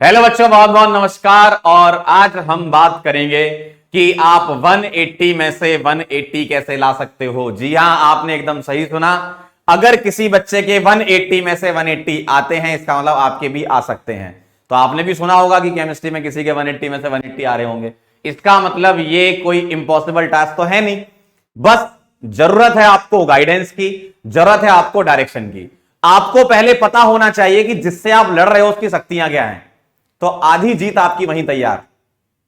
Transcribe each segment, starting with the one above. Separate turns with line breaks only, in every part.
Hello बच्चों, बहुत बहुत नमस्कार। और आज हम बात करेंगे कि आप 180 में से 180 कैसे ला सकते हो। जी हां, आपने एकदम सही सुना। अगर किसी बच्चे के 180 में से 180 आते हैं, इसका मतलब आपके भी आ सकते हैं। तो आपने भी सुना होगा कि केमिस्ट्री में किसी के 180 में से 180 आ रहे होंगे। इसका मतलब ये कोई इंपॉसिबल टास्क तो है नहीं। बस जरूरत है आपको गाइडेंस की, जरूरत है आपको डायरेक्शन की। आपको पहले पता होना चाहिए कि जिससे आप लड़ रहे हो उसकी शक्तियां क्या हैं। तो आधी जीत आपकी वहीं तैयार,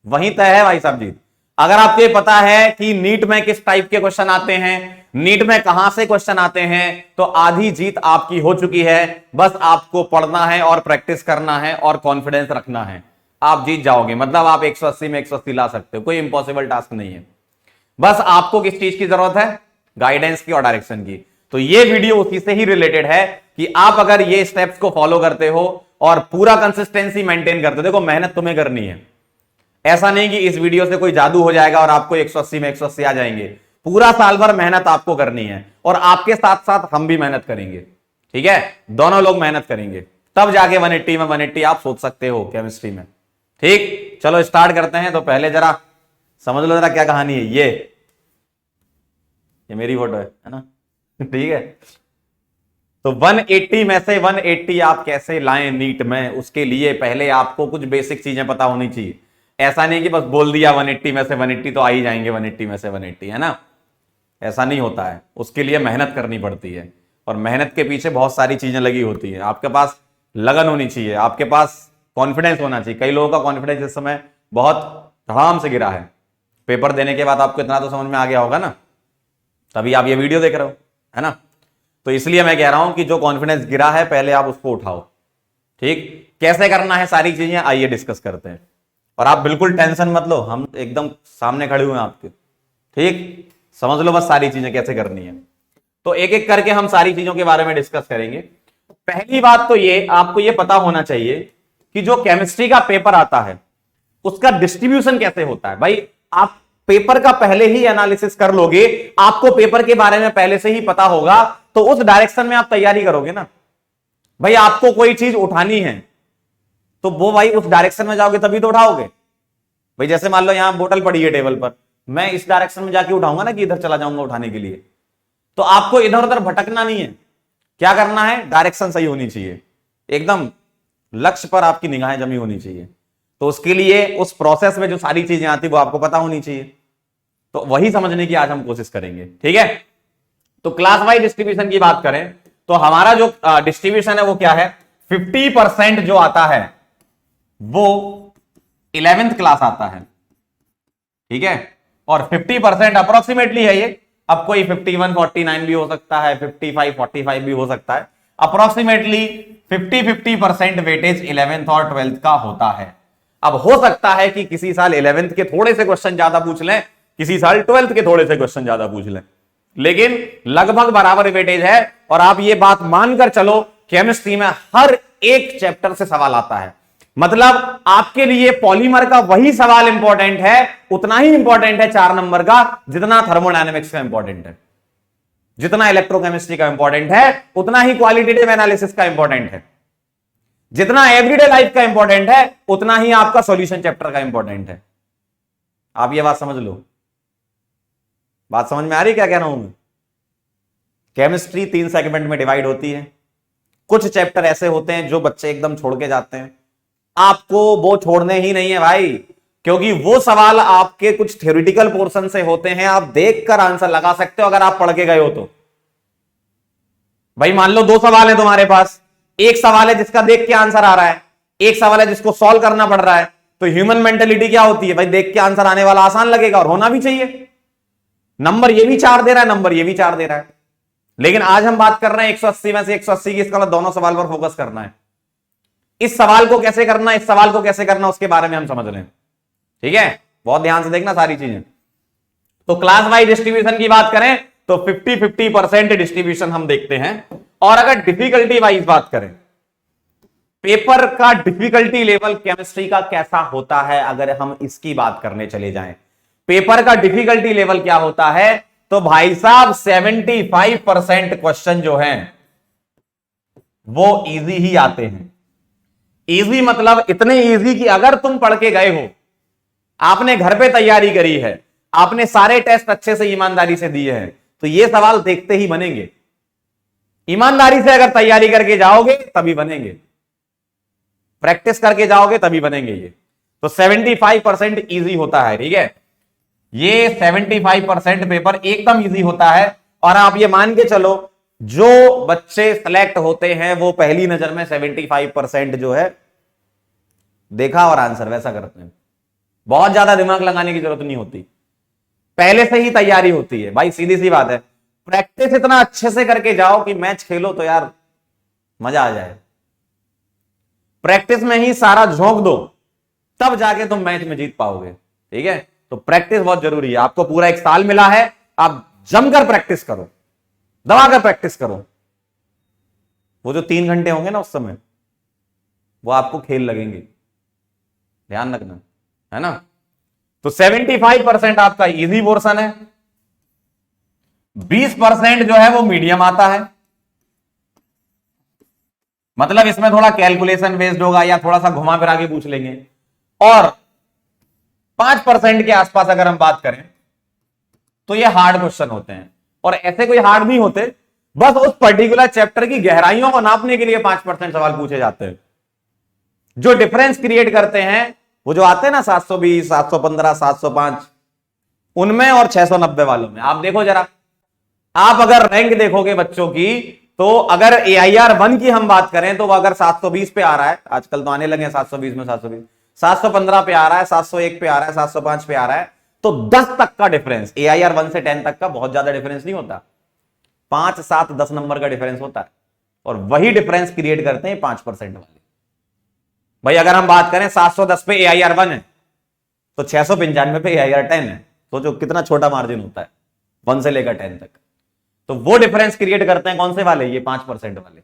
वहीं तय है भाई साहब जीत। अगर आपको ये पता है कि नीट में किस टाइप के क्वेश्चन आते हैं, नीट में कहां से क्वेश्चन आते हैं, तो आधी जीत आपकी हो चुकी है। बस आपको पढ़ना है और प्रैक्टिस करना है और कॉन्फिडेंस रखना है, आप जीत जाओगे। मतलब आप 180 में 180 ला सकते हो, कोई इंपॉसिबल टास्क नहीं है। बस आपको किस चीज की जरूरत है? गाइडेंस की और डायरेक्शन की। तो ये वीडियो उसी से ही रिलेटेड है कि आप अगर ये स्टेप्स को फॉलो करते हो और पूरा कंसिस्टेंसी मेंटेन करते हो। देखो, मेहनत तुम्हें करनी है। ऐसा नहीं कि इस वीडियो से कोई जादू हो जाएगा और आपको 180 में 180 आ जाएंगे। पूरा साल भर मेहनत आपको करनी है और आपके साथ साथ हम भी मेहनत करेंगे। ठीक है, दोनों लोग मेहनत करेंगे, तब जाके 180 में 180 आप सोच सकते हो केमिस्ट्री में। ठीक, चलो स्टार्ट करते हैं। तो पहले जरा समझ लो जरा क्या कहानी है। ये मेरी फोटो है ना? ठीक है। तो 180 में से 180 आप कैसे लाएं नीट में, उसके लिए पहले आपको कुछ बेसिक चीजें पता होनी चाहिए। ऐसा नहीं कि बस बोल दिया 180 में से 180 तो आ ही जाएंगे 180 में से 180, है ना? ऐसा नहीं होता है। उसके लिए मेहनत करनी पड़ती है और मेहनत के पीछे बहुत सारी चीजें लगी होती है। आपके पास लगन होनी चाहिए, आपके पास कॉन्फिडेंस होना चाहिए। कई लोगों का कॉन्फिडेंस इस समय बहुत धड़ाम से गिरा है। पेपर देने के बाद आपको इतना तो समझ में आ गया होगा ना, तभी आप ये वीडियो देख रहे हो, है ना? तो इसलिए मैं कह रहा हूं कि जो कॉन्फिडेंस गिरा है पहले आप उसको उठाओ। ठीक, कैसे करना है सारी चीजें आइए डिस्कस करते हैं। और आप बिल्कुल टेंशन मत लो, हम एकदम सामने खड़े हुए हैं आपके। ठीक, समझ लो बस सारी चीजें कैसे करनी है। तो एक एक करके हम सारी चीजों के बारे में डिस्कस करेंगे। पहली बात तो ये आपको ये पता होना चाहिए कि जो केमिस्ट्री का पेपर आता है उसका डिस्ट्रीब्यूशन कैसे होता है। भाई, आप पेपर का पहले ही एनालिसिस कर लोगे, आपको पेपर के बारे में पहले से ही पता होगा, तो उस डायरेक्शन में आप तैयारी करोगे ना। भाई, आपको कोई चीज उठानी है तो वो भाई उस डायरेक्शन में जाओगे तभी तो उठाओगे। भाई जैसे मान लो यहां बोतल पड़ी है टेबल पर, मैं इस डायरेक्शन में जाके उठाऊंगा ना कि इधर चला जाऊंगा उठाने के लिए। तो आपको इधर उधर भटकना नहीं है। क्या करना है? डायरेक्शन सही होनी चाहिए, एकदम लक्ष्य पर आपकी निगाहें जमी होनी चाहिए। तो उसके लिए उस प्रोसेस में जो सारी चीजें आती वो आपको पता होनी चाहिए। तो वही समझने की आज हम कोशिश करेंगे। ठीक है, तो क्लास वाइज डिस्ट्रीब्यूशन की बात करें तो हमारा जो डिस्ट्रीब्यूशन है वो क्या है? 50% जो आता है वो 11th क्लास आता है। ठीक है, और 50% अप्रोक्सीमेटली है ये। अब कोई 51 49 भी हो सकता है, 55 45 भी हो सकता है। अप्रोक्सीमेटली 50-50% वेटेज 11th और 12th का होता है। अब हो सकता है कि किसी साल 11th के थोड़े से क्वेश्चन ज्यादा पूछ लें, किसी साल 12th के थोड़े से क्वेश्चन ज्यादा पूछ लें, लेकिन लगभग बराबर वेटेज है। और आप ये बात मानकर चलो, केमिस्ट्री में हर एक चैप्टर से सवाल आता है। मतलब आपके लिए पॉलीमर का वही सवाल इंपॉर्टेंट है, उतना ही इंपॉर्टेंट है 4 नंबर का जितना थर्मोडायनेमिक्स का इंपॉर्टेंट है, जितना इलेक्ट्रोकेमिस्ट्री का इंपॉर्टेंट है, उतना ही क्वालिटेटिव एनालिसिस का इंपॉर्टेंट है, जितना एवरीडे लाइफ का इंपॉर्टेंट है उतना ही आपका सॉल्यूशन चैप्टर का इंपॉर्टेंट है। आप ये बात समझ लो। बात समझ में आ रही क्या कह रहा हूं मैं? केमिस्ट्री 3 सेगमेंट में डिवाइड होती है। कुछ चैप्टर ऐसे होते हैं जो बच्चे एकदम छोड़ के जाते हैं, आपको वो छोड़ने ही नहीं है भाई, क्योंकि वो सवाल आपके कुछ थ्योरेटिकल पोर्शन से होते हैं। आप देखकर आंसर लगा सकते हो अगर आप पढ़ के गए हो तो। भाई मान लो 2 सवाल है तुम्हारे पास, एक सवाल है जिसका देख के आंसर आ रहा है, एक सवाल है जिसको सॉल्व करना पड़ रहा है। तो ह्यूमन मेंटेलिटी क्या होती है? भाई देख के आंसर आने वाला आसान लगेगा और होना भी चाहिए। नंबर ये भी 4 दे रहा है, नंबर ये भी 4 दे रहा है, लेकिन आज हम बात कर रहे हैं 180 में से 180 की। इसका मतलब दोनों सवाल पर फोकस करना है। इस सवाल को कैसे करना, इस सवाल को कैसे करना, उसके बारे में हम समझ रहे हैं। ठीक है, बहुत ध्यान से देखना सारी चीजें। तो क्लास वाइज डिस्ट्रीब्यूशन की बात करें तो 50-50% डिस्ट्रीब्यूशन हम देखते हैं। और अगर डिफिकल्टी वाइज बात करें, पेपर का डिफिकल्टी लेवल केमिस्ट्री का कैसा होता है, अगर हम इसकी बात करने चले जाएं, पेपर का डिफिकल्टी लेवल क्या होता है, तो भाई साहब 75% क्वेश्चन जो हैं वो इजी ही आते हैं। इजी मतलब इतने इजी कि अगर तुम पढ़ के गए हो, आपने घर पे तैयारी करी है, आपने सारे टेस्ट अच्छे से ईमानदारी से दिए हैं, तो ये सवाल देखते ही बनेंगे। ईमानदारी से अगर तैयारी करके जाओगे तभी बनेंगे, प्रैक्टिस करके जाओगे तभी बनेंगे ये। तो 75% इजी होता है, ठीक है, ये 75% पेपर एकदम इजी होता है। और आप ये मान के चलो जो बच्चे सेलेक्ट होते हैं वो पहली नजर में 75% जो है देखा और आंसर वैसा करते हैं। बहुत ज्यादा दिमाग लगाने की जरूरत नहीं होती, पहले से ही तैयारी होती है भाई, सीधी सी बात है। प्रैक्टिस इतना अच्छे से करके जाओ कि मैच खेलो तो यार मजा आ जाए। प्रैक्टिस में ही सारा झोंक दो, तब जाके तुम मैच में जीत पाओगे, ठीक है। तो प्रैक्टिस बहुत जरूरी है। आपको पूरा एक साल मिला है, आप जमकर प्रैक्टिस करो, दबाकर प्रैक्टिस करो। वो जो 3 घंटे होंगे ना उस समय, वो आपको खेल लगेंगे, ध्यान रखना, है ना। तो 75% आपका इजी पोर्शन है, 20% जो है वो मीडियम आता है, मतलब इसमें थोड़ा कैलकुलेशन बेस्ड होगा या थोड़ा सा घुमा फिरा के पूछ लेंगे। और 5% के आसपास अगर हम बात करें तो ये हार्ड क्वेश्चन होते हैं, और ऐसे कोई हार्ड नहीं होते, बस उस पर्टिकुलर चैप्टर की गहराइयों को नापने के लिए 5% सवाल पूछे जाते हैं। जो डिफरेंस क्रिएट करते हैं वो जो आते हैं ना 720, 715, 705, उनमें और 690 वालों में आप देखो जरा। आप अगर रैंक देखोगे बच्चों की, तो अगर AIR1 की हम बात करें तो वो अगर 720 पे आ रहा है, आजकल तो आने लगे 720 में 720, 715 पे आ रहा है, 701 पे आ रहा है, 705 पे आ रहा है, तो 10 तक का डिफरेंस, AIR1 से 10 तक का बहुत ज्यादा डिफरेंस नहीं होता, 5, 7, 10 नंबर का डिफरेंस होता है। और वही डिफरेंस क्रिएट करते हैं 5% वाले। भाई अगर हम बात करें 710 पे AIR1 है तो 695 पे AIR10 है, सोचो कितना छोटा मार्जिन होता है 1 से लेकर 10 तक। तो वो डिफरेंस क्रिएट करते हैं कौन से वाले, ये 5% वाले।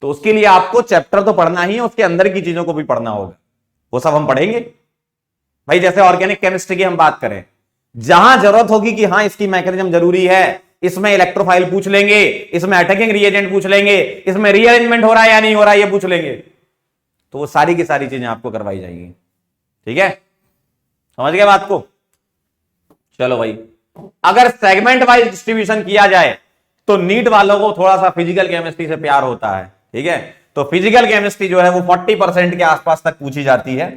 तो उसके लिए आपको चैप्टर तो पढ़ना ही है, उसके अंदर की चीजों को भी पढ़ना होगा, वो सब हम पढ़ेंगे। भाई जैसे ऑर्गेनिक केमिस्ट्री की हम बात करें, जहां जरूरत होगी कि हाँ इसकी मैकेनिज्म जरूरी है, इसमें इलेक्ट्रोफाइल पूछ लेंगे, इसमें अटैकिंग रिएजेंट पूछ लेंगे, इसमें रीअरेंजमेंट हो रहा है या नहीं हो रहा है ये पूछ लेंगे, तो वो सारी की सारी चीजें आपको करवाई जाएंगी, ठीक है, समझ गए बात को। चलो भाई, अगर सेगमेंट वाइज डिस्ट्रीब्यूशन किया जाए तो नीट वालों को थोड़ा सा फिजिकल केमिस्ट्री से प्यार होता है, ठीक है। तो फिजिकल केमिस्ट्री जो है वो 40% के आसपास तक पूछी जाती है,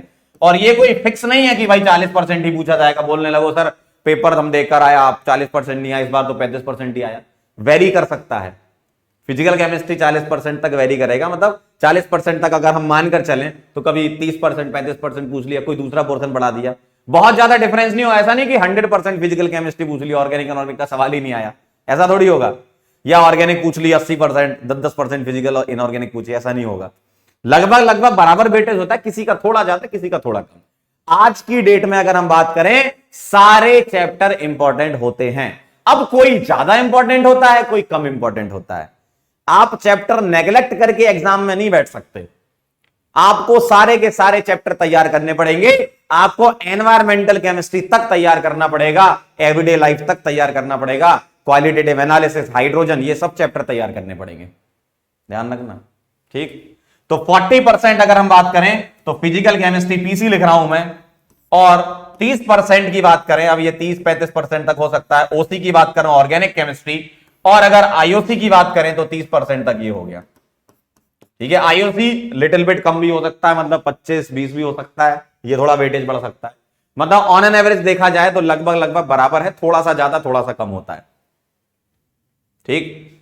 और ये कोई फिक्स नहीं है कि भाई 40% ही पूछा जाएगा। बोलने लगो सर पेपर हम देखकर आया, आप 40% नहीं आया, इस बार तो 35% ही आया, वेरी कर सकता है। फिजिकल केमिस्ट्री 40% तक वेरी करेगा, मतलब 40% तक अगर हम मानकर चलें तो कभी 30%, 35% पूछ लिया, कोई दूसरा पोर्शन बढ़ा दिया, बहुत ज्यादा डिफरेंस नहीं हो। ऐसा नहीं कि 100% फिजिकल केमिस्ट्री पूछ लिया, ऑर्गेनिक इनऑर्गेनिक का सवाल ही नहीं आया, ऐसा थोड़ी होगा। या ऑर्गेनिक पूछ लिया 80%, 10% फिजिकल और इनऑर्गेनिक पूछिए, ऐसा नहीं होगा। लगभग बराबर वेटेज होता है, किसी का थोड़ा ज्यादा किसी का थोड़ा कम। आज की डेट में अगर हम बात करें, सारे चैप्टर इंपॉर्टेंट होते हैं। अब कोई ज्यादा इंपॉर्टेंट होता है, कोई कम इंपॉर्टेंट होता है। आप चैप्टर नेग्लेक्ट करके एग्जाम में नहीं बैठ सकते, आपको सारे के सारे चैप्टर तैयार करने पड़ेंगे। आपको एनवायरमेंटल केमिस्ट्री तक तैयार करना पड़ेगा, एवरीडे लाइफ तक तैयार करना पड़ेगा, क्वालिटेटिव एनालिसिस, हाइड्रोजन, ये सब चैप्टर तैयार करने पड़ेंगे, ध्यान रखना, ठीक। तो 40% अगर हम बात करें तो फिजिकल केमिस्ट्री पीसी लिख रहा हूं मैं, और 30% की बात करें, अब ये 30-35% तक हो सकता है, ओसी की बात करें ऑर्गेनिक केमिस्ट्री, और अगर आईओसी की बात करें तो 30% तक ये हो गया, ठीक है। आईओसी लिटिल बिट कम भी हो सकता है, मतलब 25-20 भी हो सकता है, ये थोड़ा वेटेज बढ़ सकता है, मतलब ऑन एन एवरेज देखा जाए तो लगभग बराबर है, थोड़ा सा ज्यादा थोड़ा सा कम होता है, ठीक,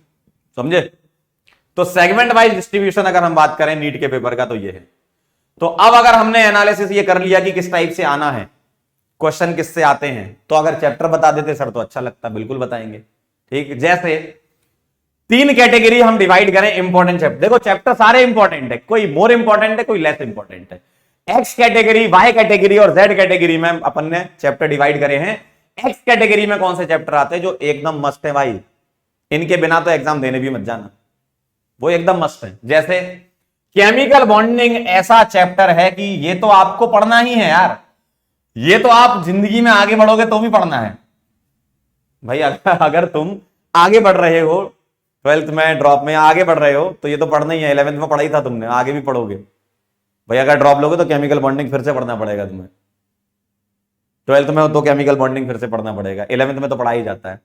समझे। तो सेगमेंट वाइज डिस्ट्रीब्यूशन अगर हम बात करें नीट के पेपर का तो ये है। तो अब अगर हमने एनालिसिस ये कर लिया कि किस टाइप से आना है, क्वेश्चन किससे आते हैं, तो अगर चैप्टर बता देते सर तो अच्छा लगता, बिल्कुल बताएंगे, ठीक। जैसे 3 कैटेगरी हम डिवाइड करें इंपॉर्टेंट चैप्टर, देखो चैप्टर सारे इंपॉर्टेंट है, कोई मोर इंपॉर्टेंट है, कोई लेस इंपॉर्टेंट है। एक्स कैटेगरी, वाई कैटेगरी और जेड कैटेगरी में अपन ने चैप्टर डिवाइड करे हैं। एक्स कैटेगरी में कौन से चैप्टर आते हैं जो एकदम मस्ट है भाई, इनके बिना तो एग्जाम देने भी मत जाना, वो एकदम मस्त है। जैसे केमिकल बॉन्डिंग ऐसा चैप्टर है कि ये तो आपको पढ़ना ही है यार, ये तो आप जिंदगी में आगे बढ़ोगे तो भी पढ़ना है भाई। अगर तुम आगे बढ़ रहे हो ट्वेल्थ में ड्रॉप में आगे बढ़ रहे हो तो ये तो पढ़ना ही है, 11th में पढ़ा ही था तुमने, आगे भी पढ़ोगे भाई। अगर ड्रॉप लोगे तो केमिकल बॉन्डिंग फिर से पढ़ना पड़ेगा तुम्हें। 12th में हो तो केमिकल बॉन्डिंग फिर से पढ़ना पड़ेगा, 11th में तो पढ़ा ही जाता है।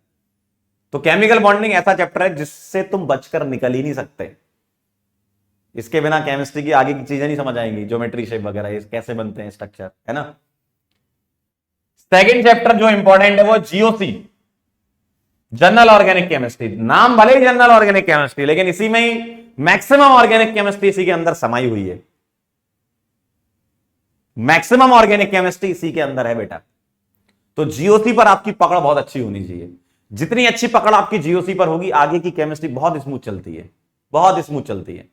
तो केमिकल बॉन्डिंग ऐसा चैप्टर है जिससे तुम बचकर निकल ही नहीं सकते। इसके बिना केमिस्ट्री की आगे की चीजें नहीं समझ आएंगी, ज्योमेट्री शेप वगैरह ये कैसे बनते हैं स्ट्रक्चर, है ना। सेकंड चैप्टर जो इंपॉर्टेंट है वो जीओसी, जनरल ऑर्गेनिक केमिस्ट्री। नाम भले ही जनरल ऑर्गेनिक केमिस्ट्री, लेकिन इसी में ही मैक्सिमम ऑर्गेनिक केमिस्ट्री इसी के अंदर समाई हुई है। मैक्सिमम ऑर्गेनिक केमिस्ट्री इसी के अंदर है बेटा। तो जीओसी पर आपकी पकड़ बहुत अच्छी होनी चाहिए। जितनी अच्छी पकड़ आपकी जीओसी पर होगी, आगे की केमिस्ट्री बहुत स्मूथ चलती है, बहुत स्मूथ चलती है।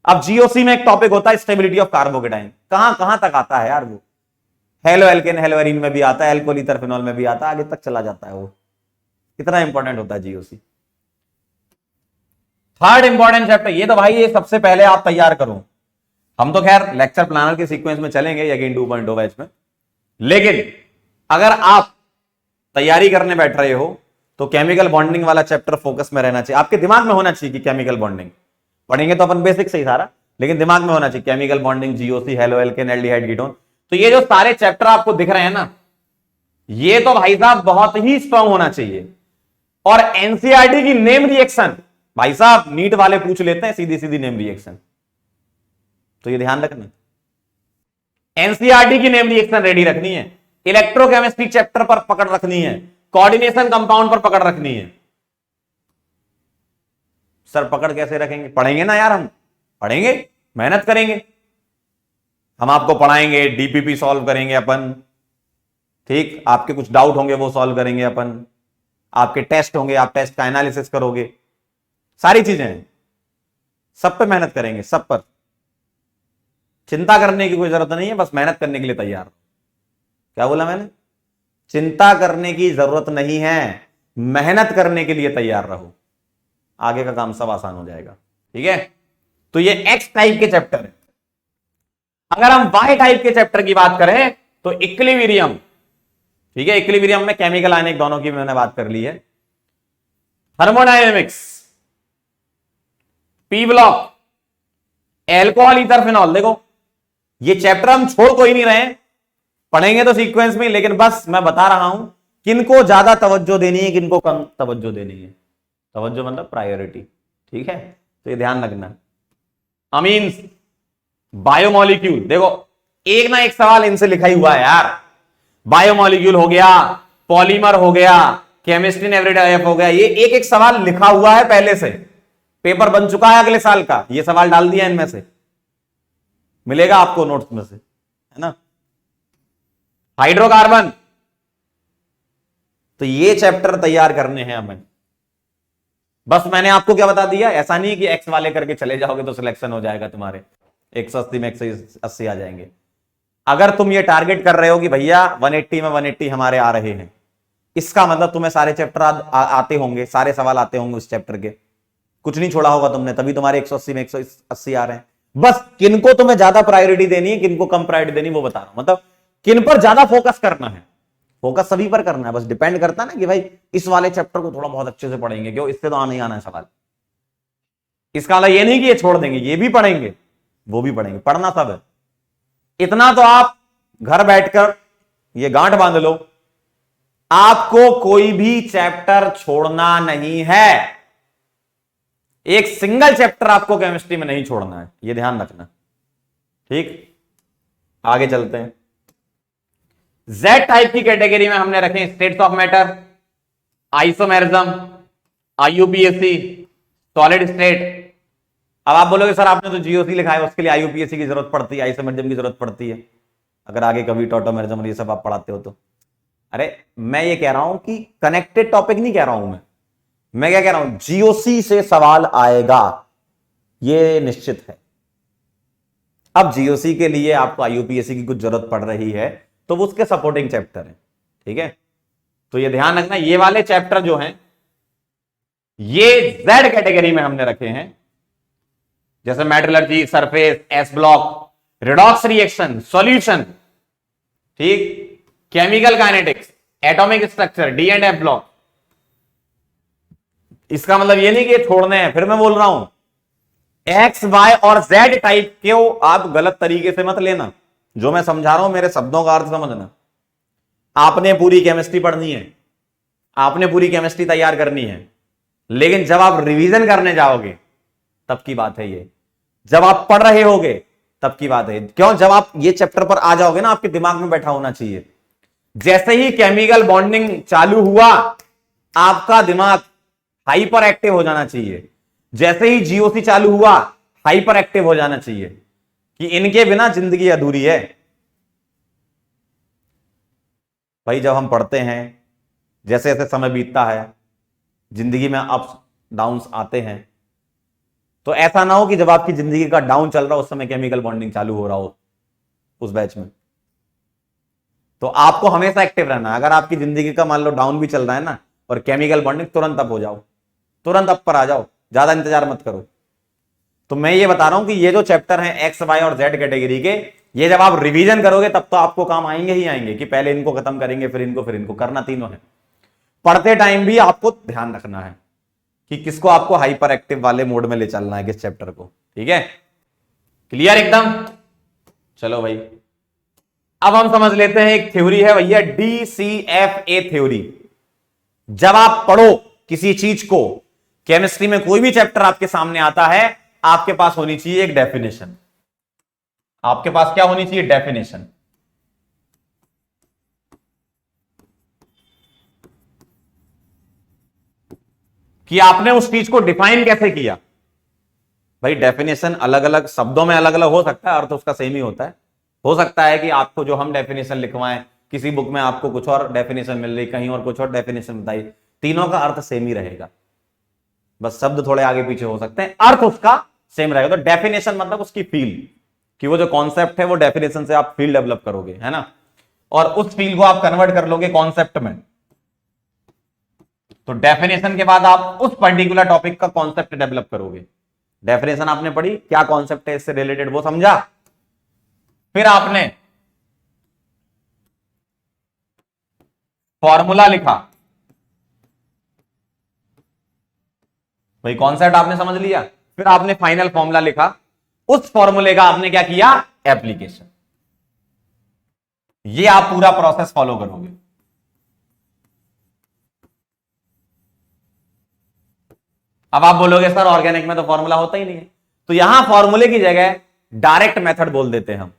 अब जीओसी में एक टॉपिक होता है स्टेबिलिटी ऑफ कार्बोकेटाइन। कहां कहां तक आता है यार वो, हेलो एल्केन हेलोएरिन में भी आता है, एल्कोहल ईथर फिनॉल में भी आता है, आगे तक चला जाता है वो। कितना इंपॉर्टेंट होता है जीओसी। थर्ड इंपॉर्टेंट चैप्टर, ये तो भाई ये सबसे पहले आप तैयार करो। हम तो खैर लेक्चर प्लानर के सीक्वेंस में चलेंगे अगेन 2.0 बैच में, लेकिन अगर आप तैयारी करने बैठ रहे हो तो केमिकल बॉन्डिंग वाला चैप्टर फोकस में रहना चाहिए। आपके दिमाग में होना चाहिए कि केमिकल बॉन्डिंग पढ़ेंगे तो अपन बेसिक से ही सारा, लेकिन दिमाग में होना चाहिए chemical bonding, GOC, halo alkane, aldehyde, ketone. तो ये जो सारे चैप्टर आपको दिख रहे हैं ना, ये तो भाई साहब बहुत ही स्ट्रांग होना चाहिए। और एनसीईआरटी की नेम रिएक्शन, भाई साहब नीट वाले पूछ लेते हैं सीधी सीधी नेम रिएक्शन, तो ये ध्यान रखना। एनसीईआरटी की नेम रिएक्शन रेडी रखनी है, इलेक्ट्रोकेमिस्ट्री चैप्टर पर पकड़ रखनी है, कोऑर्डिनेशन कंपाउंड पर पकड़ रखनी है। सर पकड़ कैसे रखेंगे, पढ़ेंगे ना यार, हम पढ़ेंगे, मेहनत करेंगे, हम आपको पढ़ाएंगे, डीपीपी सॉल्व करेंगे अपन, ठीक, आपके कुछ डाउट होंगे वो सॉल्व करेंगे अपन, आपके टेस्ट होंगे, आप टेस्ट का एनालिसिस करोगे, सारी चीजें हैं, सब पे मेहनत करेंगे, सब पर। चिंता करने की कोई जरूरत नहीं है, बस मेहनत करने के लिए तैयार। क्या बोला मैंने, चिंता करने की जरूरत नहीं है, मेहनत करने के लिए तैयार रहो, आगे का काम सब आसान हो जाएगा। ठीक है, तो ये एक्स टाइप के चैप्टर है। अगर हम वाई टाइप के चैप्टर की बात करें तो इक्विलिब्रियम, ठीक है, इक्विलिब्रियम में केमिकल आयनिक दोनों की मैंने बात कर ली है, thermodynamics, P block, alcohol ether phenol. देखो ये चैप्टर हम छोड़ कोई नहीं रहे, पढ़ेंगे तो सीक्वेंस में, लेकिन बस मैं बता रहा हूं किनको ज्यादा तवज्जो देनी है, किनको कम तवज्जो देनी है। तवज्जो मतलब प्रायोरिटी, ठीक है, तो ये ध्यान रखना। अमीन्स, बायोमोलिक्यूल, देखो एक ना एक सवाल इनसे लिखा ही हुआ है यार। बायोमोलिक्यूल हो गया, पॉलीमर हो गया, केमिस्ट्री इन एवरीडे लाइफ हो गया, ये एक एक सवाल लिखा हुआ है पहले से, पेपर बन चुका है अगले साल का, ये सवाल डाल दिया इनमें से, मिलेगा आपको नोट्स में से, है ना। हाइड्रोकार्बन, तो ये चैप्टर तैयार करने हैं हमें। बस मैंने आपको क्या बता दिया, ऐसा नहीं कि एक्स वाले करके चले जाओगे तो सिलेक्शन हो जाएगा तुम्हारे, 180 में 180 आ जाएंगे। अगर तुम ये टारगेट कर रहे हो कि भैया 180 में 180 हमारे आ रहे हैं, इसका मतलब तुम्हें सारे चैप्टर आते होंगे, सारे सवाल आते होंगे उस चैप्टर के, कुछ नहीं छोड़ा होगा तुमने, तभी तुम्हारे 180 में 180 आ रहे हैं। बस किनको तुम्हें ज्यादा प्रायोरिटी देनी है, किनको कम प्रायोरिटी देनी, वो बता रहा हूं, मतलब किन पर ज्यादा फोकस करना है। फोकस सभी पर करना है, बस डिपेंड करता है ना कि भाई इस वाले चैप्टर को थोड़ा बहुत अच्छे से पढ़ेंगे, क्यों, इससे तो आना ही आना है सवाल। इसका मतलब ये नहीं कि ये छोड़ देंगे, ये भी पढ़ेंगे, वो भी पढ़ेंगे, पढ़ना सब है। इतना तो आप घर बैठकर ये गांठ बांध लो, आपको कोई भी चैप्टर छोड़ना नहीं है, एक सिंगल चैप्टर आपको केमिस्ट्री में नहीं छोड़ना है, ये ध्यान रखना, ठीक। आगे चलते हैं। Z टाइप की कैटेगरी में हमने रखे states of matter, isomerism, IUPAC, solid state. अब आप बोलोगे सर आपने तो जीओसी लिखा है, उसके लिए आईयूपीएसी की जरूरत पड़ती है, आइसोमेरिज्म की जरूरत पड़ती है, अगर आगे कभी टॉटोमेरिज्म और ये सब आप पढ़ाते हो तो। अरे मैं ये कह रहा हूं कि कनेक्टेड टॉपिक नहीं कह रहा हूं मैं क्या कह रहा हूं, जीओसी से सवाल आएगा, ये निश्चित है। अब जीओसी के लिए आपको आईयूपीएसी की कुछ जरूरत पड़ रही है तो वो उसके सपोर्टिंग चैप्टर है, ठीक है। तो ये ध्यान रखना, ये वाले चैप्टर जो हैं ये Z कैटेगरी में हमने रखे हैं, जैसे metallurgy, surface, S block, redox reaction, solution, ठीक, chemical kinetics, atomic structure, D and F block, इसका मतलब ये नहीं कि ये छोड़ने हैं। फिर मैं बोल रहा हूं एक्स वाई और जेड टाइप के आप गलत तरीके से मत लेना। जो मैं समझा रहा हूं मेरे शब्दों का अर्थ समझना। आपने पूरी केमिस्ट्री पढ़नी है, आपने पूरी केमिस्ट्री तैयार करनी है, लेकिन जब आप रिवीजन करने जाओगे तब की बात है ये। जब आप पढ़ रहे होगे तब की बात है। क्यों? जब आप ये चैप्टर पर आ जाओगे ना, आपके दिमाग में बैठा होना चाहिए। जैसे ही केमिकल बॉन्डिंग चालू हुआ, आपका दिमाग हाइपर एक्टिव हो जाना चाहिए। जैसे ही जीओसी चालू हुआ, हाइपर एक्टिव हो जाना चाहिए कि इनके बिना जिंदगी अधूरी है। भाई जब हम पढ़ते हैं, जैसे जैसे समय बीतता है, जिंदगी में अप्स डाउन्स आते हैं, तो ऐसा ना हो कि जब आपकी जिंदगी का डाउन चल रहा हो उस समय केमिकल बॉन्डिंग चालू हो रहा हो उस बैच में। तो आपको हमेशा एक्टिव रहना है। अगर आपकी जिंदगी का मान लो डाउन भी चल रहा है ना, और केमिकल बॉन्डिंग, तुरंत अप हो जाओ, तुरंत अप पर आ जाओ, ज्यादा इंतजार मत करो। तो मैं ये बता रहा हूं कि ये जो चैप्टर हैं एक्स वाई और जेड कैटेगरी के, ये जब आप रिवीजन करोगे तब तो आपको काम आएंगे ही आएंगे कि पहले इनको खत्म करेंगे, फिर इनको करना तीनों है। पढ़ते टाइम भी आपको ध्यान रखना है कि किसको आपको हाइपर एक्टिव वाले मोड में ले चलना है, किस चैप्टर को। ठीक है, क्लियर एकदम? चलो भाई, अब हम समझ लेते हैं। एक थ्योरी है भैया, DCFA थ्योरी। जब आप पढ़ो किसी चीज को, केमिस्ट्री में कोई भी चैप्टर आपके सामने आता है, आपके पास होनी चाहिए एक डेफिनेशन। आपके पास क्या होनी चाहिए? डेफिनेशन। कि आपने उस चीज को डिफाइन कैसे किया। भाई डेफिनेशन अलग अलग शब्दों में अलग अलग हो सकता है, अर्थ उसका सेम ही होता है। हो सकता है कि आपको जो हम डेफिनेशन लिखवाएं, किसी बुक में आपको कुछ और डेफिनेशन मिल रही, कहीं और कुछ और डेफिनेशन बताई, तीनों का अर्थ सेम ही रहेगा, बस शब्द थोड़े आगे पीछे हो सकते हैं, अर्थ उसका सेम रहेगा। तो डेफिनेशन मतलब उसकी फील, कि वो जो कॉन्सेप्ट है वो डेफिनेशन से आप फील डेवलप करोगे, है ना, और उस फील को आप कन्वर्ट कर लोगे कॉन्सेप्ट में। तो डेफिनेशन के बाद आप उस पर्टिकुलर टॉपिक का कॉन्सेप्ट डेवलप करोगे। डेफिनेशन आपने पढ़ी, क्या कॉन्सेप्ट है इससे रिलेटेड वो समझा, फिर आपने फॉर्मूला लिखा। भाई कॉन्सेप्ट आपने समझ लिया, फिर आपने फाइनल फॉर्मूला लिखा। उस फॉर्मूले का आपने क्या किया? एप्लीकेशन। ये आप पूरा प्रोसेस फॉलो करोगे। अब आप बोलोगे सर ऑर्गेनिक में तो फॉर्मूला होता ही नहीं है, तो यहां फॉर्मूले की जगह डायरेक्ट मेथड बोल देते हैं हम।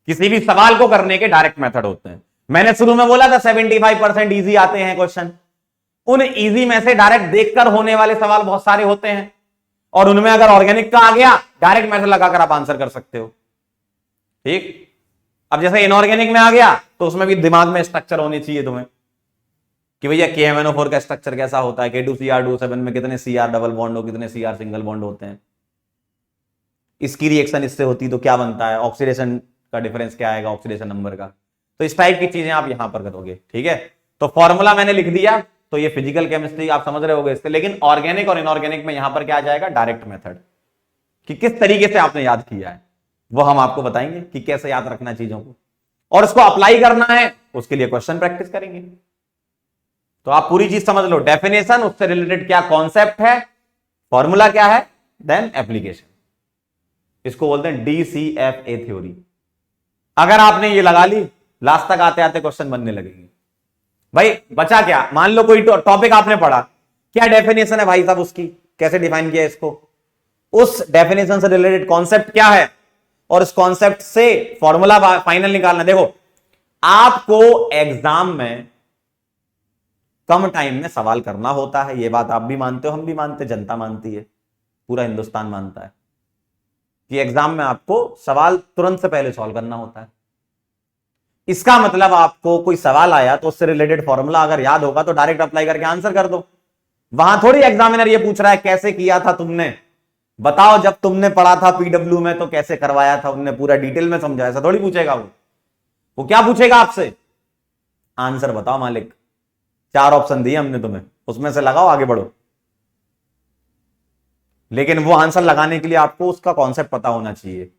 किसी भी सवाल को करने के डायरेक्ट मेथड होते हैं। मैंने शुरू में बोला था 75% इजी आते हैं क्वेश्चन। उन इजी में से डायरेक्ट देखकर होने वाले सवाल बहुत सारे होते हैं, और उनमें अगर ऑर्गेनिक का आ गया, डायरेक्ट मेथड लगाकर आप आंसर कर सकते हो। ठीक, अब जैसे इनऑर्गेनिक में आ गया तो उसमें भी दिमाग में स्ट्रक्चर होनी चाहिए तुम्हें कि भैया KMnO4 का स्ट्रक्चर कैसा होता है, K2Cr27 में कितने Cr डबल बॉन्ड हो, कितने Cr सिंगल बॉन्ड होते हैं, इसकी रिएक्शन इससे होती तो क्या बनता है, ऑक्सीडेशन का डिफरेंस क्या आएगा ऑक्सीडेशन नंबर का। तो इस टाइप की चीजें आप यहां पर करोगे। ठीक है, तो फॉर्मूला मैंने लिख दिया, तो ये फिजिकल केमिस्ट्री आप समझ रहे होगे इससे। लेकिन ऑर्गेनिक और इनऑर्गेनिक में यहां पर क्या आ जाएगा? डायरेक्ट मेथड, कि किस तरीके से आपने याद किया है वो हम आपको बताएंगे कि कैसे याद रखना चीजों को, और उसको अप्लाई करना है उसके लिए क्वेश्चन प्रैक्टिस करेंगे। तो आप पूरी चीज समझ लो, डेफिनेशन, उससे रिलेटेड क्या कॉन्सेप्ट है, फॉर्मूला क्या है, देन एप्लीकेशन। इसको बोलते हैं DCFA थ्योरी। अगर आपने ये लगा ली, लास्ट तक आते आते क्वेश्चन बनने लगेंगे। भाई बचा क्या? मान लो कोई टॉपिक आपने पढ़ा, क्या डेफिनेशन है भाई साहब उसकी, कैसे डिफाइन किया इसको, उस डेफिनेशन से रिलेटेड कॉन्सेप्ट क्या है, और उस कॉन्सेप्ट से फॉर्मूला फाइनल निकालना। देखो आपको एग्जाम में कम टाइम में सवाल करना होता है, ये बात आप भी मानते हो, हम भी मानते, जनता मानती है, पूरा हिंदुस्तान मानता है कि एग्जाम में आपको सवाल तुरंत से पहले सॉल्व करना होता है। इसका मतलब आपको कोई सवाल आया तो उससे रिलेटेड फॉर्मूला अगर याद होगा तो डायरेक्ट अप्लाई करके आंसर कर दो। वहां थोड़ी एग्जामिनर ये पूछ रहा है कैसे किया था तुमने, बताओ जब तुमने पढ़ा था PW में तो कैसे करवाया था, उनने पूरा डिटेल में समझा, ऐसा थोड़ी पूछेगा वो क्या पूछेगा आपसे? आंसर बताओ मालिक, 4 ऑप्शन दिए हमने तुम्हें, उसमें से लगाओ आगे बढ़ो। लेकिन वो आंसर लगाने के लिए आपको उसका कॉन्सेप्ट पता होना चाहिए,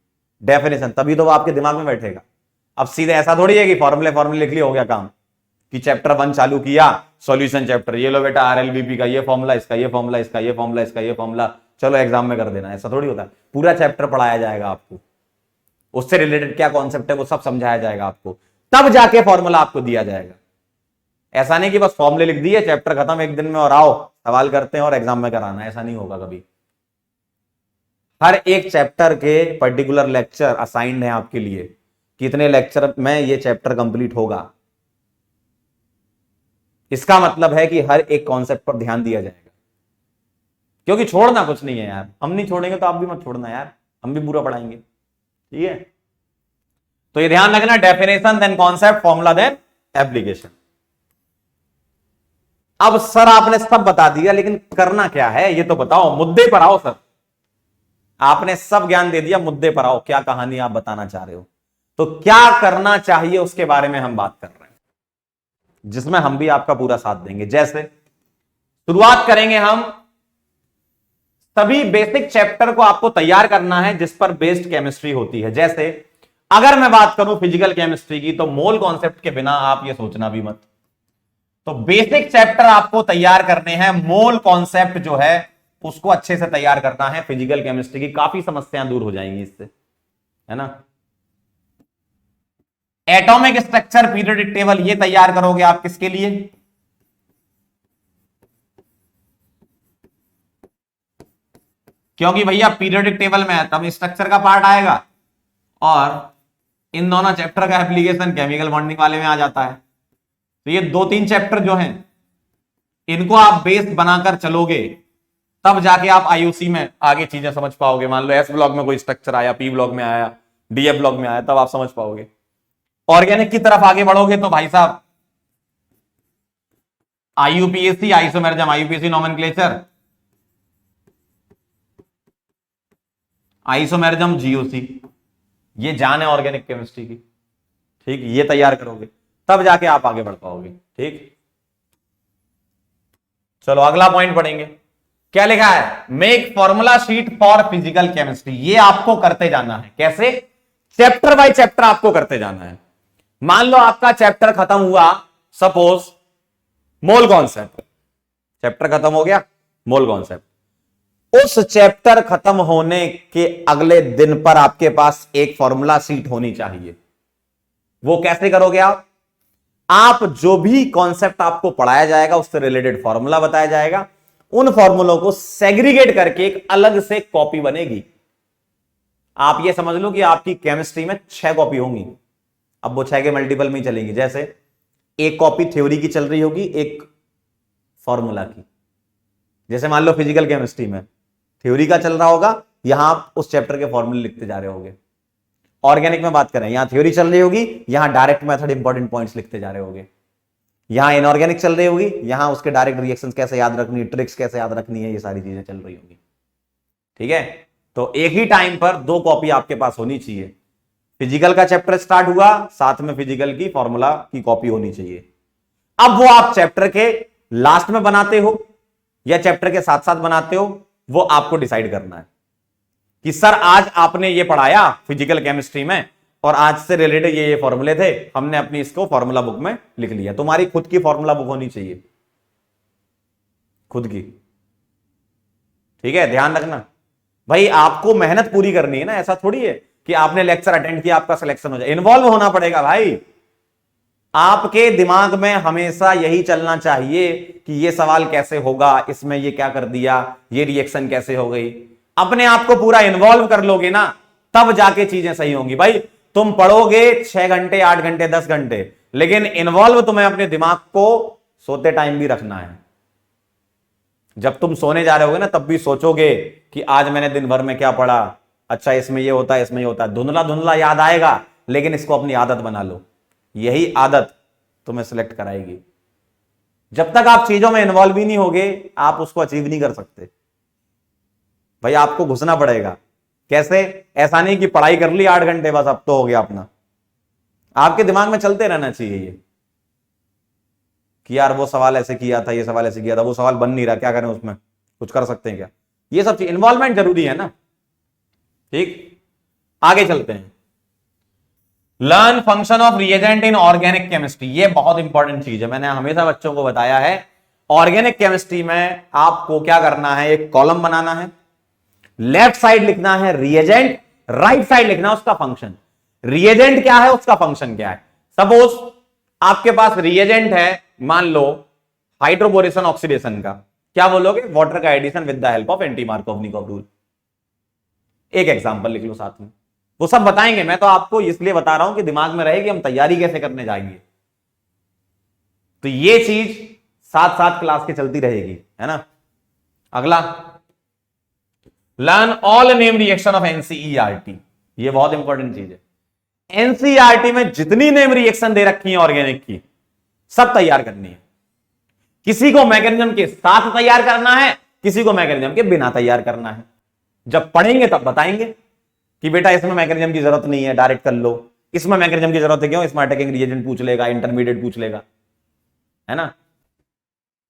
डेफिनेशन, तभी तो वो आपके दिमाग में बैठेगा। अब सीधे ऐसा थोड़ी है कि फॉर्मूले लिख लिया हो गया काम, कि चैप्टर 1 चालू किया, सॉल्यूशन चैप्टर, ये लो बेटा आरएलवीपी का ये फॉर्मूला, इसका ये फॉर्मूला, इसका ये फॉर्मूला, इसका ये फॉर्मूला, चलो एग्जाम में कर देना। ऐसा थोड़ी होता है, पूरा चैप्टर पढ़ाया जाएगा आपको, उससे रिलेटेड क्या कॉन्सेप्ट है वो सब समझाया जाएगा आपको, तब जाके फॉर्मूला आपको दिया जाएगा। ऐसा नहीं कि बस फॉर्मूले लिख दिए, चैप्टर खत्म एक दिन में और आओ सवाल करते हैं और एग्जाम में कराना, ऐसा नहीं होगा कभी। हर एक चैप्टर के पर्टिकुलर लेक्चर असाइंड है आपके लिए, कितने लेक्चर में ये चैप्टर कंप्लीट होगा। इसका मतलब है कि हर एक कॉन्सेप्ट पर ध्यान दिया जाएगा, क्योंकि छोड़ना कुछ नहीं है यार, हम नहीं छोड़ेंगे तो आप भी मत छोड़ना यार, हम भी पूरा पढ़ाएंगे, ठीक है। तो ये ध्यान रखना, definition then concept, formula then application. अब सर आपने सब बता दिया, लेकिन करना क्या है ये तो बताओ, मुद्दे पर आओ सर। आपने सब ज्ञान दे दिया, मुद्दे पर आओ, क्या कहानी आप बताना चाह रहे हो, तो क्या करना चाहिए उसके बारे में हम बात कर रहे हैं, जिसमें हम भी आपका पूरा साथ देंगे। जैसे शुरुआत करेंगे हम, सभी बेसिक चैप्टर को आपको तैयार करना है जिस पर बेस्ड केमिस्ट्री होती है। जैसे अगर मैं बात करूं फिजिकल केमिस्ट्री की, तो मोल कॉन्सेप्ट के बिना आप ये सोचना भी मत। तो बेसिक चैप्टर आपको तैयार करने हैं, मोल कॉन्सेप्ट जो है उसको अच्छे से तैयार करना है फिजिकल केमिस्ट्री की, काफी समस्याएं दूर हो जाएंगी इससे, है ना। एटॉमिक स्ट्रक्चर, पीरियोडिक टेबल, ये तैयार करोगे आप किसके लिए, क्योंकि भैया पीरियोडिक टेबल में तब स्ट्रक्चर का पार्ट आएगा और इन दोनों चैप्टर का एप्लीकेशन केमिकल बॉन्डिंग वाले में आ जाता है। तो ये 2-3 चैप्टर जो हैं इनको आप बेस बनाकर चलोगे, तब जाके आप आईयूसी में आगे चीजें समझ पाओगे। मान लो एस ब्लॉक में कोई स्ट्रक्चर आया, पी ब्लॉक में आया, डीएफ ब्लॉक में आया, तब आप समझ पाओगे। ऑर्गेनिक की तरफ आगे बढ़ोगे तो भाई साहब IUPAC, isomerism, IUPAC nomenclature, isomerism, GOC, ये जान है ऑर्गेनिक केमिस्ट्री की, ठीक। ये तैयार करोगे तब जाके आप आगे बढ़ पाओगे, ठीक। चलो अगला पॉइंट पढ़ेंगे, क्या लिखा है, make formula sheet for physical chemistry. ये आपको करते जाना है, कैसे, चैप्टर बाय चैप्टर आपको करते जाना है। मान लो आपका चैप्टर खत्म हुआ, सपोज मोल कॉन्सेप्ट, चैप्टर खत्म हो गया मोल कॉन्सेप्ट, उस चैप्टर खत्म होने के अगले दिन पर आपके पास एक फॉर्मूला शीट होनी चाहिए। वो कैसे करोगे आप जो भी कॉन्सेप्ट आपको पढ़ाया जाएगा उससे रिलेटेड फॉर्मूला बताया जाएगा, उन फॉर्मूलों को सेग्रीगेट करके एक अलग से कॉपी बनेगी। आप ये समझ लो कि आपकी केमिस्ट्री में 6 कॉपी होंगी, अब वो 6 के मल्टीपल में ही चलेंगी। जैसे एक कॉपी थ्योरी की चल रही होगी, एक फॉर्मूला की। जैसे मान लो फिजिकल केमिस्ट्री में थ्योरी का चल रहा होगा, यहां आप उस चैप्टर के फॉर्मूले लिखते जा रहे होगे। ऑर्गेनिक में बात करें, यहां थ्योरी चल रही होगी, यहां डायरेक्ट मेथड इंपॉर्टेंट पॉइंट्स लिखते जा रहे होगे। यहां इनऑर्गेनिक चल रही होगी, यहां उसके डायरेक्ट रिएक्शंस कैसे याद रखनी है, ट्रिक्स कैसे याद रखनी है, ये सारी चीजें चल रही होगी, ठीक है। तो एक ही टाइम पर 2 कॉपी आपके पास होनी चाहिए। फिजिकल का चैप्टर स्टार्ट हुआ, साथ में फिजिकल की फॉर्मूला की कॉपी होनी चाहिए। अब वो आप चैप्टर के लास्ट में बनाते हो या चैप्टर के साथ साथ बनाते हो, वो आपको डिसाइड करना है कि सर आज आपने ये पढ़ाया फिजिकल केमिस्ट्री में और आज से रिलेटेड ये फॉर्मूले थे, हमने अपनी इसको फॉर्मूला बुक में लिख लिया। तुम्हारी खुद की फॉर्मूला बुक होनी चाहिए, खुद की, ठीक है। ध्यान रखना भाई, आपको मेहनत पूरी करनी है ना, ऐसा थोड़ी है कि आपने लेक्चर अटेंड किया आपका सिलेक्शन हो जाए। इन्वॉल्व होना पड़ेगा भाई। आपके दिमाग में हमेशा यही चलना चाहिए कि ये सवाल कैसे होगा, इसमें ये क्या कर दिया, ये रिएक्शन कैसे हो गई। अपने आप को पूरा इन्वॉल्व कर लोगे ना, तब जाके चीजें सही होंगी। भाई तुम पढ़ोगे 6 घंटे, 8 घंटे, 10 घंटे, लेकिन इन्वॉल्व तुम्हें अपने दिमाग को सोते टाइम भी रखना है। जब तुम सोने जा रहे होगे ना, तब भी सोचोगे कि आज मैंने दिन भर में क्या पढ़ा, अच्छा इसमें ये होता है, इसमें ये होता है। धुंधला धुंधला याद आएगा, लेकिन इसको अपनी आदत बना लो। यही आदत तुम्हें सिलेक्ट कराएगी। जब तक आप चीजों में इन्वॉल्व ही नहीं होगे, आप उसको अचीव नहीं कर सकते। भाई आपको घुसना पड़ेगा। कैसे, ऐसा नहीं कि पढ़ाई कर ली 8 घंटे बस अब तो हो गया अपना। आपके दिमाग में चलते रहना चाहिए ये कि यार वो सवाल ऐसे किया था, ये सवाल ऐसे किया था, वो सवाल बन नहीं रहा, क्या करें उसमें, कुछ कर सकते हैं क्या। ये सब चीज इन्वॉल्वमेंट जरूरी है ना, ठीक। आगे चलते हैं। Learn function of reagent in organic chemistry. ये बहुत इंपॉर्टेंट चीज है, मैंने हमेशा बच्चों को बताया है। ऑर्गेनिक केमिस्ट्री में आपको क्या करना है, एक कॉलम बनाना है, लेफ्ट साइड लिखना है रिएजेंट, राइट साइड लिखना है उसका फंक्शन। रिएजेंट क्या है, उसका फंक्शन क्या है। सपोज आपके पास रिएजेंट है, मान लो हाइड्रोबोरेशन ऑक्सीडेशन का, क्या बोलोगे, वाटर का addition with the help of anti Markovnikov rule. एक एग्जांपल लिख लो साथ में, वो सब बताएंगे, मैं तो आपको इसलिए बता रहा हूं कि दिमाग में रहे कि हम तैयारी कैसे करने जाएंगे। तो ये चीज साथ साथ क्लास के चलती रहेगी, है ना। अगला, learn all name reaction of NCERT. ये बहुत इंपॉर्टेंट चीज है। एनसीईआरटी में जितनी नेम रिएक्शन दे रखी है ऑर्गेनिक की, सब तैयार करनी है। किसी को मैकेनिज्म के साथ तैयार करना है, किसी को मैकेनिज्म के बिना तैयार करना है। जब पढ़ेंगे तब बताएंगे कि बेटा इसमें मैकेनिज्म की जरूरत नहीं है, डायरेक्ट कर लो। इसमें मैकेनिज्म की जरूरत है, क्यों, इसमें अटैकिंग रिएजेंट पूछ लेगा, इंटरमीडिएट पूछ लेगा, है ना।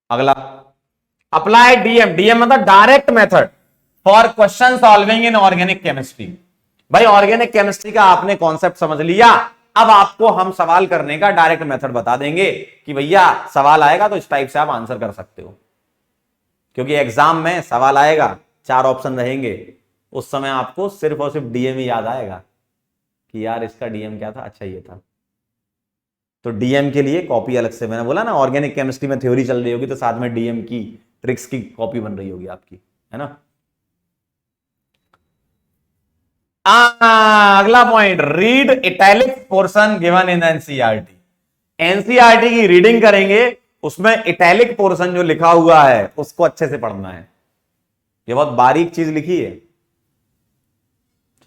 अगला, अप्लाई डीएम। डीएम मतलब direct method for question solving in organic chemistry. भाई ऑर्गेनिक केमिस्ट्री का आपने कॉन्सेप्ट समझ लिया, अब आपको हम सवाल करने का डायरेक्ट मेथड बता देंगे कि भैया सवाल आएगा तो इस टाइप से आप आंसर कर सकते हो। क्योंकि एग्जाम में सवाल आएगा, 4 ऑप्शन रहेंगे, उस समय आपको सिर्फ और सिर्फ डीएम ही याद आएगा कि यार इसका डीएम क्या था, अच्छा ये था। तो डीएम के लिए कॉपी अलग से, मैंने बोला ना ऑर्गेनिक केमिस्ट्री में थ्योरी चल रही होगी तो साथ में डीएम की ट्रिक्स की कॉपी बन रही होगी आपकी, है ना। अगला point, read italic portion given in NCERT. NCERT की रीडिंग करेंगे, उसमें इटैलिक पोर्शन जो लिखा हुआ है उसको अच्छे से पढ़ना है। ये बहुत बारीक चीज लिखी है,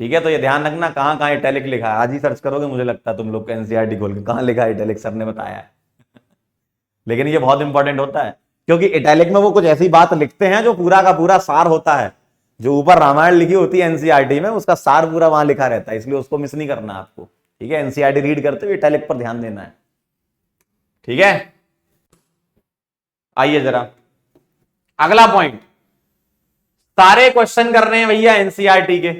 ठीक है। तो ये ध्यान रखना कहां कहां इटैलिक लिखा है। आज ही सर्च करोगे, मुझे लगता है तुम लोग एनसीईआरटी खोल के, कहां लिखा है इटैलिक, सर ने बताया है। लेकिन ये बहुत इंपॉर्टेंट होता है, क्योंकि इटैलिक में वो कुछ ऐसी बात लिखते हैं जो पूरा का पूरा सार होता है। जो ऊपर रामायण लिखी होती है एनसीईआरटी में, उसका सार पूरा वहां लिखा रहता है, इसलिए उसको मिस नहीं करना आपको, ठीक है। एनसीईआरटी रीड करते हुए इटैलिक पर ध्यान देना है, ठीक है। आइए जरा अगला पॉइंट, सारे क्वेश्चन कर रहे हैं भैया एनसीईआरटी के,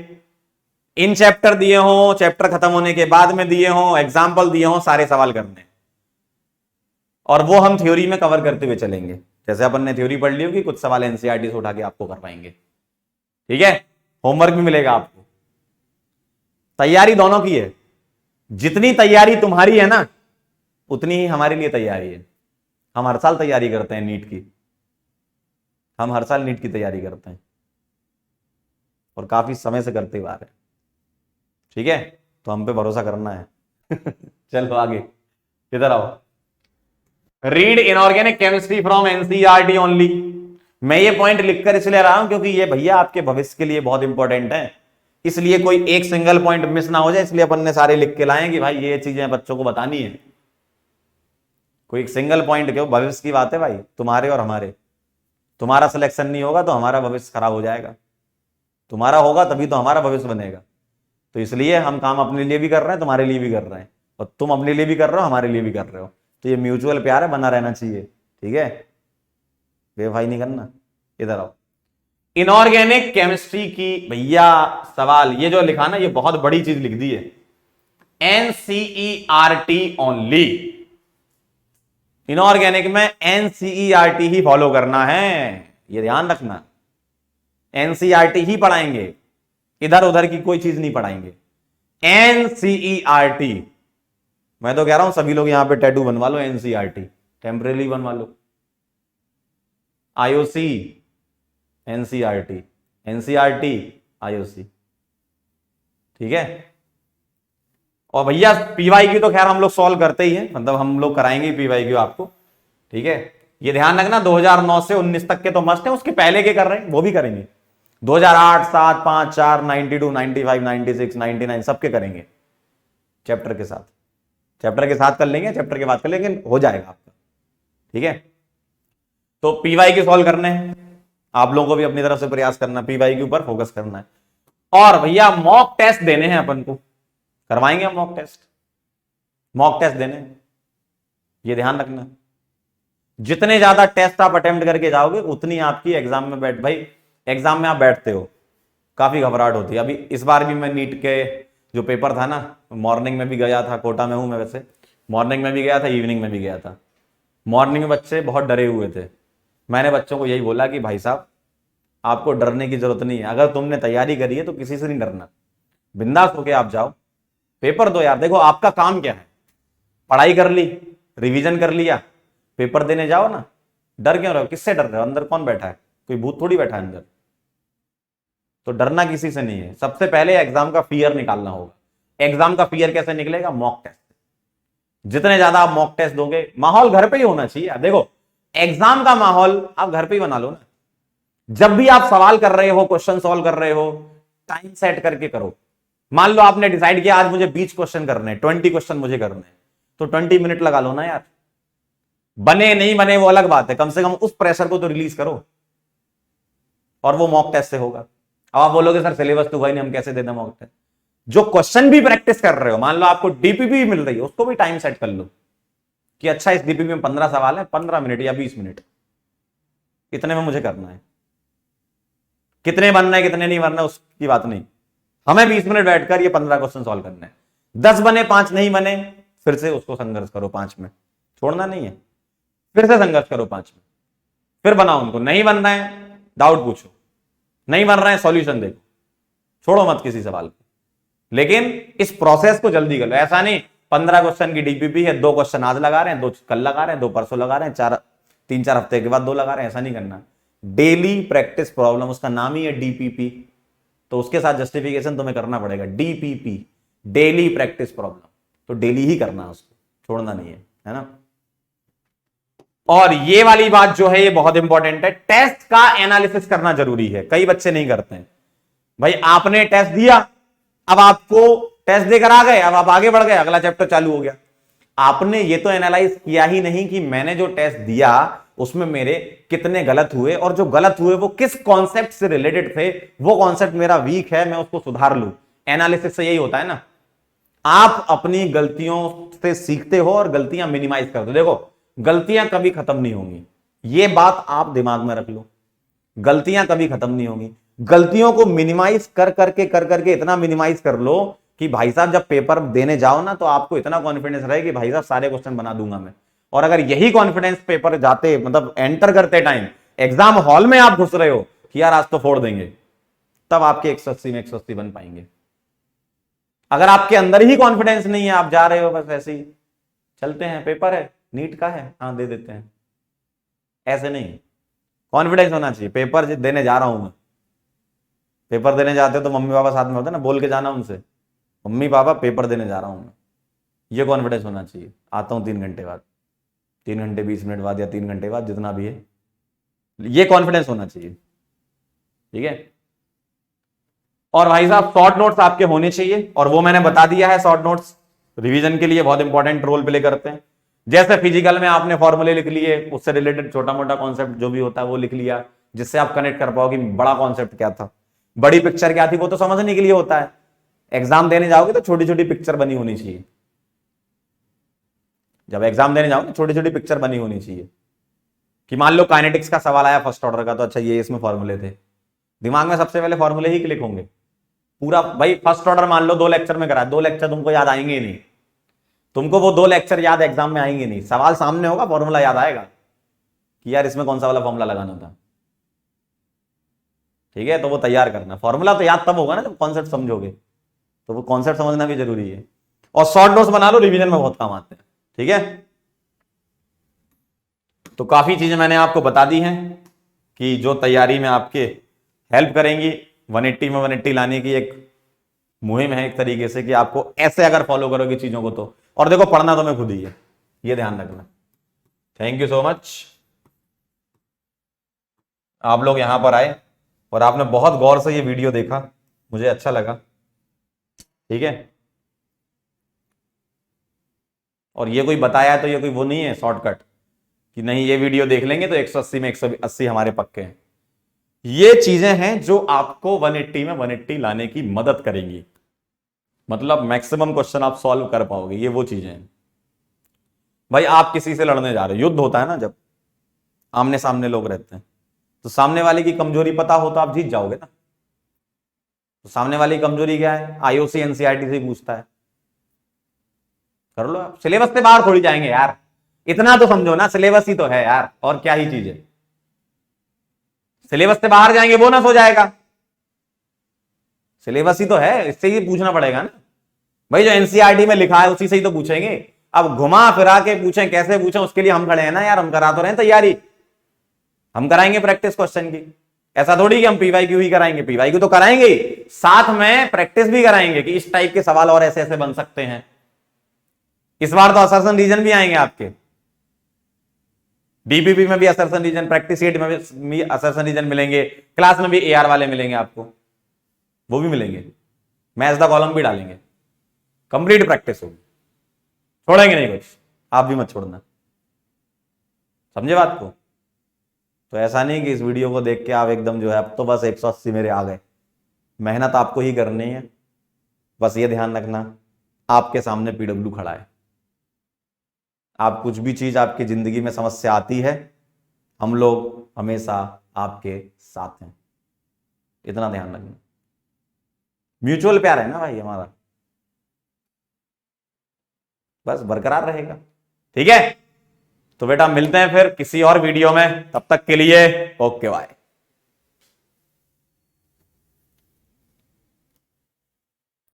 इन चैप्टर दिए हो, चैप्टर खत्म होने के बाद में दिए हो, एग्जाम्पल दिए हो, सारे सवाल करने हैं। और वो हम थ्योरी में कवर करते हुए चलेंगे। जैसे अपन ने थ्योरी पढ़ ली होगी, कुछ सवाल एनसीईआरटी से उठा के आपको करवाएंगे, ठीक है। होमवर्क भी मिलेगा आपको। तैयारी दोनों की है, जितनी तैयारी तुम्हारी है ना उतनी ही हमारे लिए तैयारी है। हम हर साल तैयारी करते हैं नीट की, हम हर साल नीट की तैयारी करते हैं और काफी समय से करते हुए आ रहे हैं, ठीक है। तो हम पे भरोसा करना है। चलो आगे, किधर आओ। Read inorganic chemistry from NCERT only. मैं ये पॉइंट लिखकर इसलिए रहा हूं क्योंकि ये भैया आपके भविष्य के लिए बहुत इंपॉर्टेंट है, इसलिए कोई एक सिंगल पॉइंट मिस ना हो जाए, इसलिए अपन ने सारे लिख के लाए कि भाई ये चीजें बच्चों को बतानी है। कोई एक सिंगल पॉइंट क्यों, भविष्य की बात है भाई, तुम्हारे और हमारे। तुम्हारा सिलेक्शन नहीं होगा तो हमारा भविष्य खराब हो जाएगा, तुम्हारा होगा तभी तो हमारा भविष्य बनेगा। तो इसलिए हम काम अपने लिए भी कर रहे हैं, तुम्हारे लिए भी कर रहे हैं, और तुम अपने लिए भी कर रहे हो, हमारे लिए भी कर रहे हो। तो ये म्यूचुअल प्यार है, बना रहना चाहिए, ठीक है। बेवफाई नहीं करना। इधर आओ, इनऑर्गेनिक केमिस्ट्री की भैया सवाल, ये जो लिखा ना, ये बहुत बड़ी चीज लिख दी है, एनसीईआरटी ओनली। इनऑर्गेनिक में एनसीईआरटी ही फॉलो करना है, ये ध्यान रखना। एनसीईआरटी ही पढ़ाएंगे, इधर उधर की कोई चीज नहीं पढ़ाएंगे। एनसीईआरटी, मैं तो कह रहा हूं सभी लोग यहां पे टैटू बनवा लो, एनसीईआरटी टेम्परेरी बनवा लो। आईओसी एनसीईआरटी, एनसीईआरटी आईओसी, ठीक है। और भैया पीवाई की तो खैर हम लोग सॉल्व करते ही हैं, मतलब हम लोग कराएंगे पीवाई की आपको, ठीक है। ये ध्यान रखना 2009 से 19 तक के तो मस्ट है, उसके पहले के कर रहे हैं वो भी करेंगे। 2008, 7, 5, 4, 92, 95, 96, 99 सबके करेंगे चैप्टर के साथ। चैप्टर के साथ कर लेंगे, चैप्टर के बाद कर लेंगे, हो जाएगा आपका, ठीक है। तो पीवाई के सॉल्व करने हैं, आप लोगों को भी अपनी तरफ से प्रयास करना, पीवाई के ऊपर फोकस करना है। और भैया मॉक टेस्ट देने हैं अपन को, करवाएंगे हम मॉक टेस्ट, मॉक टेस्ट देने, ये ध्यान रखना। जितने ज्यादा टेस्ट आप अटेम्प्ट करके जाओगे उतनी आपकी एग्जाम में भाई एग्जाम में आप बैठते हो, काफी घबराहट होती है। अभी इस बार भी मैं नीट के जो पेपर था ना, मॉर्निंग में भी गया था, कोटा में हूं मैं वैसे, मॉर्निंग में भी गया था, इवनिंग में भी गया था। मॉर्निंग में बच्चे बहुत डरे हुए थे। मैंने बच्चों को यही बोला कि भाई साहब आपको डरने की जरूरत नहीं है, अगर तुमने तैयारी करी है तो किसी से नहीं डरना, बिंदास होके आप जाओ, पेपर दो यार। देखो आपका काम क्या है, पढ़ाई कर ली, रिवीजन कर लिया, पेपर देने जाओ ना। डर क्यों रहे हो, किससे डर रहे हो, अंदर कौन बैठा है, कोई भूत थोड़ी बैठा है अंदर। तो डरना किसी से नहीं है, सबसे पहले एग्जाम का फियर निकालना होगा। एग्जाम का फियर कैसे निकलेगा, मॉक टेस्ट। जितने ज्यादा आप मॉक टेस्ट दोगे, माहौल घर पे ही होना चाहिए। देखो एग्जाम का माहौल आप घर पे ही बना लो ना। जब भी आप सवाल कर रहे हो, क्वेश्चन सॉल्व कर रहे हो, टाइम सेट करके करो। मान लो आपने डिसाइड किया आज मुझे 20 क्वेश्चन करने हैं, 20 क्वेश्चन मुझे करने हैं, तो 20 मिनट लगा लो ना यार। बने नहीं बने वो अलग बात है, कम से कम उस प्रेशर को तो रिलीज करो, और वो मॉक टेस्ट से होगा। अब आप बोलोगे सर सिलेबस तो भाई नहीं, हम कैसे दे दें मॉक टेस्ट। जो क्वेश्चन भी प्रैक्टिस कर रहे हो, मान लो आपको डीपीपी मिल रही है, उसको भी टाइम सेट कर लो कि अच्छा इस डीपीपी में 15 सवाल है, 15 मिनट या 20 मिनट, इतने में मुझे करना है। कितने बनना है कितने नहीं बनना उसकी बात नहीं, हमें 20 मिनट बैठकर ये 15 क्वेश्चन सॉल्व करने हैं। 10 बने 5 नहीं बने, फिर से उसको संघर्ष करो 5 में, छोड़ना नहीं है, फिर से संघर्ष करो 5 में, फिर बनाओ उनको। नहीं बन रहा है डाउट पूछो, नहीं बन रहा है सॉल्यूशन देखो, छोड़ो मत किसी सवाल को। लेकिन इस प्रोसेस को जल्दी कर लो। ऐसा नहीं 15 क्वेश्चन की डीपीपी है, 2 क्वेश्चन आज लगा रहे हैं, 2 कल लगा रहे हैं, 2 परसों लगा रहे हैं, 3-4 हफ्ते के बाद 2 लगा रहे हैं, ऐसा नहीं करना। डेली प्रैक्टिस प्रॉब्लम, उसका नाम ही है डीपीपी, तो उसके साथ जस्टिफिकेशन तुम्हें करना पड़ेगा, डीपीपी, डेली प्रैक्टिस प्रॉब्लम। तो डेली ही करना है उसको, छोड़ना नहीं है ना। और ये वाली बात जो है ये बहुत इंपॉर्टेंट है, टेस्ट का एनालिसिस करना जरूरी है, कई बच्चे नहीं करते हैं। भाई आपने टेस्ट दिया, अब आपको टेस्ट देकर आ गए, अब आप आगे बढ़ गए, अगला चैप्टर चालू हो गया। आपने ये तो एनालाइज किया ही नहीं कि मैंने जो टेस्ट दिया उसमें मेरे कितने गलत हुए, और जो गलत हुए वो किस कॉन्सेप्ट से रिलेटेड थे, वो कॉन्सेप्ट मेरा वीक है, मैं उसको सुधार लूं। एनालिसिस से यही होता है ना, आप अपनी गलतियों से सीखते हो और गलतियां मिनिमाइज कर दो। देखो गलतियां कभी खत्म नहीं होंगी, ये बात आप दिमाग में रख लो, गलतियां कभी खत्म नहीं होंगी। गलतियों को मिनिमाइज कर करके इतना मिनिमाइज कर लो कि भाई साहब जब पेपर देने जाओ ना, तो आपको इतना कॉन्फिडेंस रहे कि भाई साहब सारे क्वेश्चन बना दूंगा मैं। और अगर यही कॉन्फिडेंस पेपर जाते मतलब एंटर करते टाइम एग्जाम हॉल में आप घुस रहे हो कि यार आज तो फोड़ देंगे, तब आपके 180 में 180 बन पाएंगे। अगर आपके अंदर ही कॉन्फिडेंस नहीं है, आप जा रहे हो बस ऐसे ही चलते हैं, पेपर है नीट का है हाँ दे देते हैं, ऐसे नहीं। कॉन्फिडेंस होना चाहिए, पेपर देने जा रहा हूं मैं। पेपर देने जाते हो तो मम्मी पापा साथ में होते ना, बोल के जाना उनसे, मम्मी पापा पेपर देने जा रहा हूं मैं, ये कॉन्फिडेंस होना चाहिए। आता हूं 3 घंटे बाद, 3 घंटे 20 मिनट बाद या 3 घंटे बाद, जितना भी है, ये कॉन्फिडेंस होना चाहिए, ठीक है। और भाई साहब शॉर्ट नोट्स आपके होने चाहिए, और वो मैंने बता दिया है, शॉर्ट नोट्स रिवीजन के लिए बहुत इंपॉर्टेंट रोल प्ले करते हैं। जैसे फिजिकल में आपने फॉर्मूले लिख लिए, उससे रिलेटेड छोटा मोटा कॉन्सेप्ट जो भी होता है वो लिख लिया, जिससे आप कनेक्ट कर पाओ कि बड़ा कॉन्सेप्ट क्या था, बड़ी पिक्चर क्या थी, वो तो समझने के लिए होता है। एग्जाम देने जाओगे तो छोटी छोटी पिक्चर बनी होनी चाहिए, जब एग्जाम देने जाओगे छोटी छोटी पिक्चर बनी होनी चाहिए कि मान लो काइनेटिक्स का सवाल आया फर्स्ट ऑर्डर का, तो अच्छा ये इसमें फॉर्मूले थे, दिमाग में सबसे पहले फॉर्मूले ही क्लिक होंगे पूरा। भाई फर्स्ट ऑर्डर मान लो 2 लेक्चर में करा, 2 लेक्चर तुमको याद आएंगे ही नहीं, तुमको वो 2 लेक्चर याद एग्जाम में आएंगे नहीं, सवाल सामने होगा फॉर्मूला याद आएगा कि यार इसमें कौन सा वाला फॉर्मूला लगाना था, ठीक है। तो वो तैयार करना, फॉर्मूला तो याद तब होगा ना जब कॉन्सेप्ट समझोगे, तो वो कॉन्सेप्ट समझना भी जरूरी है। और शॉर्ट नोट्स बना लो, रिवीजन में बहुत काम आते हैं, ठीक है। तो काफी चीजें मैंने आपको बता दी हैं कि जो तैयारी में आपके हेल्प करेंगी। 180 में 180 लाने की एक मुहिम है एक तरीके से, कि आपको ऐसे अगर फॉलो करोगे चीजों को तो, और देखो पढ़ना तो मैं खुद ही है, ये ध्यान रखना। थैंक यू सो मच, आप लोग यहां पर आए और आपने बहुत गौर से ये वीडियो देखा, मुझे अच्छा लगा, ठीक है। और ये कोई बताया है तो ये कोई वो नहीं है शॉर्टकट कि नहीं ये वीडियो देख लेंगे तो 180 में 180 हमारे पक्के हैं। ये चीजें हैं जो आपको 180 में 180 लाने की मदद करेंगी, मतलब मैक्सिमम क्वेश्चन आप सॉल्व कर पाओगे, ये वो चीजें हैं। भाई आप किसी से लड़ने जा रहे हो, युद्ध होता है ना, जब आमने सामने लोग रहते हैं, तो सामने वाले की कमजोरी पता हो तो आप जीत जाओगे ना। तो सामने वाली कमजोरी क्या है? आईओसी एनसीईआरटी से पूछता है, कर लो आप। सिलेबस से बाहर थोड़ी जाएंगे यार, इतना तो समझो ना, सिलेबस ही तो है यार, और क्या ही चीज है। सिलेबस से बाहर जाएंगे बोनस हो जाएगा, सिलेबस ही तो है, इससे ही पूछना पड़ेगा ना भाई। जो एनसीईआरटी में लिखा है उसी से ही तो पूछेंगे। अब घुमा फिरा के पूछें, कैसे पूछें, उसके लिए हम खड़े हैं ना यार, हम करा तो रहे हैं तैयारी, हम कराएंगे प्रैक्टिस क्वेश्चन की। ऐसा थोड़ी कि हम पीवाईक्यू ही कराएंगे, पीवाईक्यू तो कराएंगे, साथ में प्रैक्टिस भी कराएंगे कि इस टाइप के सवाल और ऐसे ऐसे बन सकते हैं। इस बार तो असर्शन रीजन भी आएंगे आपके, डीपीपी में भी असर्शन रीजन, प्रैक्टिस सेट में भी असर्शन रीजन मिलेंगे, क्लास में भी एआर वाले मिलेंगे आपको, वो भी मिलेंगे, मैच द कॉलम भी डालेंगे, कंप्लीट प्रैक्टिस होगी, छोड़ेंगे नहीं कुछ, आप भी मत छोड़ना, समझे बात को। तो ऐसा नहीं कि इस वीडियो को देख के आप एकदम जो है अब तो बस 180 मेरे आ गए, मेहनत आपको ही करनी है। बस ये ध्यान रखना, आपके सामने पीडब्ल्यू खड़ा है, आप कुछ भी चीज आपकी जिंदगी में समस्या आती है, हम लोग हमेशा आपके साथ हैं, इतना ध्यान रखना। म्यूचुअल प्यार है ना भाई हमारा, बस बरकरार रहेगा, ठीक है। तो बेटा मिलते हैं फिर किसी और वीडियो में, तब तक के लिए ओके बाय।